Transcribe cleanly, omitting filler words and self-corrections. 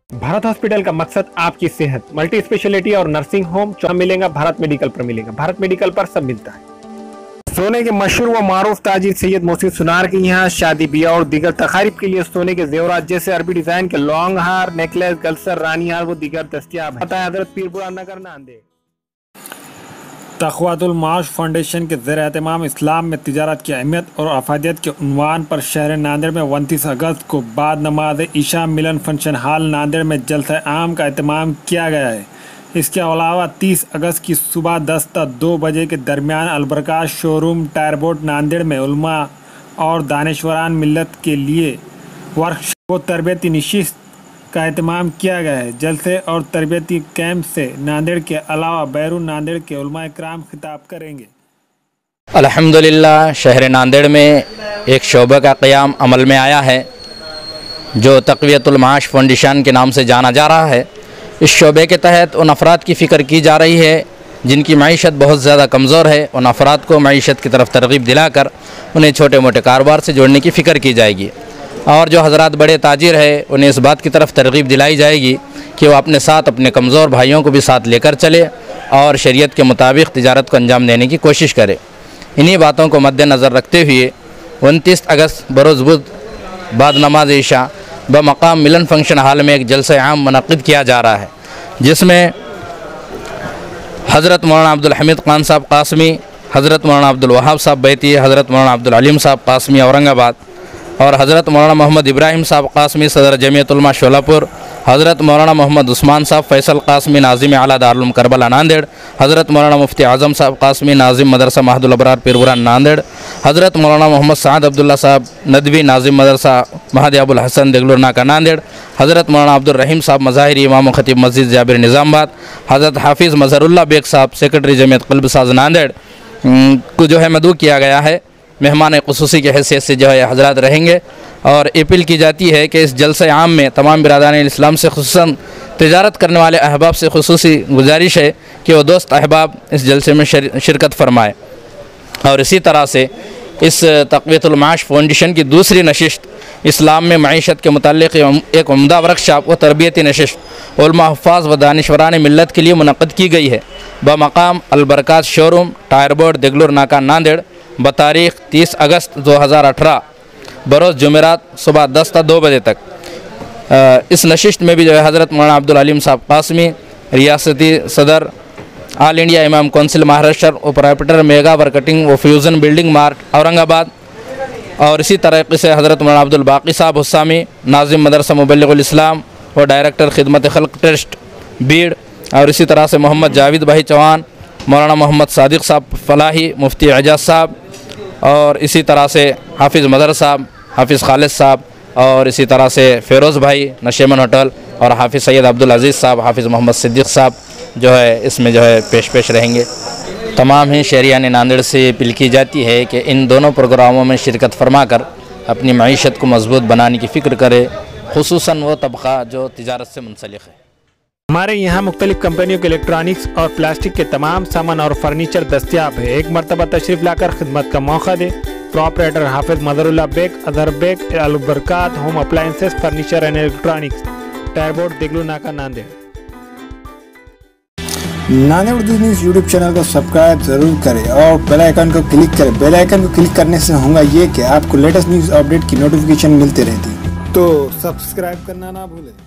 Bharat hospital का मकसद आपकी सेहत, मल्टी स्पेशलिटी और नर्सिंग होम मिलेगा। भारत मेडिकल पर मिलेगा। भारत मेडिकल पर सब मिलता है। सोने के मशहूर व मारूफ ताजिर सैयद मोहसिन सुनार के यहाँ शादी ब्याह और दीगर तकारीब के लिए सोने के जेवरात जैसे अरबी डिजाइन के लॉन्ग हार, नेकलेस, गलसर, रानी हार वो दीगर दस्तियाब है। हजरत पीरपुरा नगर नांदेड़। तक़वातुल माश फाउंडेशन के ज़ेर एहतमाम इस्लाम में तिजारत की अहमियत और अफादियत के उन्वान पर शहर नांदेड़ में 29 अगस्त को बाद नमाज इशा मिलन फंक्शन हॉल नांदेड़ में जलसा आम का एहतमाम किया गया है। इसके अलावा 30 अगस्त की सुबह 10 से 2 बजे के दरमियान अलबरकात शोरूम टायर बोर्ड नांदेड़ में उलमा और दानिशवरान मिल्लत के लिए वर्कशॉप व तरबियती नशिस्त का एहतमाम किया गया है। जलसे और तरबियती कैंप से नांदेड़ के अलावा बैरून नांदेड़ के उलमा इकराम खिताब करेंगे। अल्हम्दुलिल्लाह शहर नांदेड़ में एक शोबे का क़याम अमल में आया है जो तक़वियतुल माश फाउंडेशन के नाम से जाना जा रहा है। इस शोबे के तहत उन अफराद की फ़िक्र की जा रही है जिनकी मईशत बहुत ज़्यादा कमज़ोर है। उन अफराद को मईशत की तरफ तरग़ीब दिलाकर उन्हें छोटे मोटे कारोबार से जोड़ने की फ़िक्र की जाएगी और जो हज़रात बड़े ताजिर है उन्हें इस बात की तरफ तरग़ीब दिलाई जाएगी कि वो अपने साथ अपने कमज़ोर भाइयों को भी साथ लेकर चले और शरीयत के मुताबिक तिजारत को अंजाम देने की कोशिश करे। इन्हीं बातों को मद्देनज़र रखते हुए 29 अगस्त बरोज़ बुध बाद नमाज इशा बमकाम मिलन फंक्शन हॉल में एक जलसा आम मुनक़्क़िद किया जा रहा है जिसमें हज़रत मौलाना अब्दुल हमीद खान साहब कासमी, हज़रत मौलाना अब्दुल वहाब साहब बैती, हज़रत मौलाना अब्दुल अलीम साहब कासमी औरंगाबाद और हज़रत मौलाना मोहम्मद इब्राहिम साहब कासमी सदर जमीयत उलमा शोलापुर, हज़रत मौलाना मोहम्मद उस्मान साहब फैसल कासमी नाज़िम आला दारुल उलूम करबला नांदेड़, हज़रत मौलाना मुफ्ती आज़म साहब कासमी नाज़िम मदरसा महदुल अबरार पीरपुरा नांदेड़, हज़रत मौलाना मोहम्मद साद अब्दुल्ला साहब नदवी नाज़िम मदरसा महदी अबुल हसन देगलुर नाका नांदेड़, हज़रत मौलाना अब्दुल रहीम साहब मज़ाहिरी इमाम खतीब मस्जिद जाबिर निज़ामबाद, हज़रत हाफिज़ मज़हरुल्लाह बेग साहब सेक्रेटरी जमीयत क़ल्ब साज नांदेड़ को जो है मदऊ किया गया है। मेहमान ख़ुसूसी की हैसियत से जो है हज़रात रहेंगे और अपील की जाती है कि इस जलसे आम में तमाम बिरादरान इस्लाम से खुसूसन तिजारत करने वाले अहबाब से खुसूसी गुजारिश है कि वो दोस्त अहबाब इस जलसे में शिरकत फरमाए। और इसी तरह से इस तक़वियतुल माश फाउंडेशन की दूसरी नशिस्त इस्लाम में मईशत के मुताल्लिक़ एक उम्दा वर्कशॉप व तरबियती नशिस्त उलमा हुफ़्फ़ाज़ व दानिशवरान मिल्लत के लिए मुनक़्क़िद की गई है बमकाम अलबरकात शोरूम टायर बोर्ड देगलुर नाका नांदेड़ बतारीख़ 30 अगस्त 2018 बरोज़ जुमेरात सुबह 10 से 2 बजे तक। इस नशिस्त में भी जो है हज़रत मौलाना अब्दुल अलीम साहब कासमी रियासती सदर ऑल इंडिया इमाम कौंसिल महाराष्ट्र और प्रोप्राइटर मेगा मार्केटिंग व फ्यूज़न बिल्डिंग मार्ट औरंगाबाद और इसी तरीके से हज़रत मौलाना अब्दुल बाक़ी साहब हुस्सामी नाज़िम मदरसा मुबल्लिगुल इस्लाम और डायरेक्टर खिदमत खल्क़ ट्रस्ट बीड़ और इसी तरह से मोहम्मद जावेद भाई चौहान, मौलाना मोहम्मद सादिक साहब फलाही, मुफ्ती एजाज साहब और इसी तरह से हाफिज़ मदर साहब, हाफिज़ खालिद साहब और इसी तरह से फ़िरोज़ भाई नशेमन होटल और हाफिज़ सैयद अब्दुल अज़ीज़ साहब, हाफिज़ मोहम्मद सिद्दीक़ साहब जो है इसमें जो है पेश रहेंगे। तमाम ही शहरियान नांदेड़ से अपील की जाती है कि इन दोनों प्रोग्रामों में शिरकत फरमाकर अपनी मईशत को मजबूत बनाने की फ़िक्र करे, खुसूसन वो तबक़ा जो तिजारत से मुंसलिक है। हमारे यहाँ मुख्तलिफ कंपनियों के इलेक्ट्रॉनिक्स और प्लास्टिक के तमाम सामान और फर्नीचर दस्तियाब है। एक मरतबा तशरीफ़ लाकर खिदमत का मौका दे। Proprietor Hafiz Mazharullah Baig, Azhar Baig, Albarkat home appliances furniture and electronics, tyre board Deglur Naka Nanded. Nanded Urdu news YouTube channel को सब्सक्राइब ज़रूर करें और बेल आइकन को क्लिक करें। बेल आइकन को क्लिक करने से होगा ये कि आपको लेटेस्ट न्यूज़ अपडेट की नोटिफिकेशन मिलती रहती है, तो सब्सक्राइब करना ना भूलें।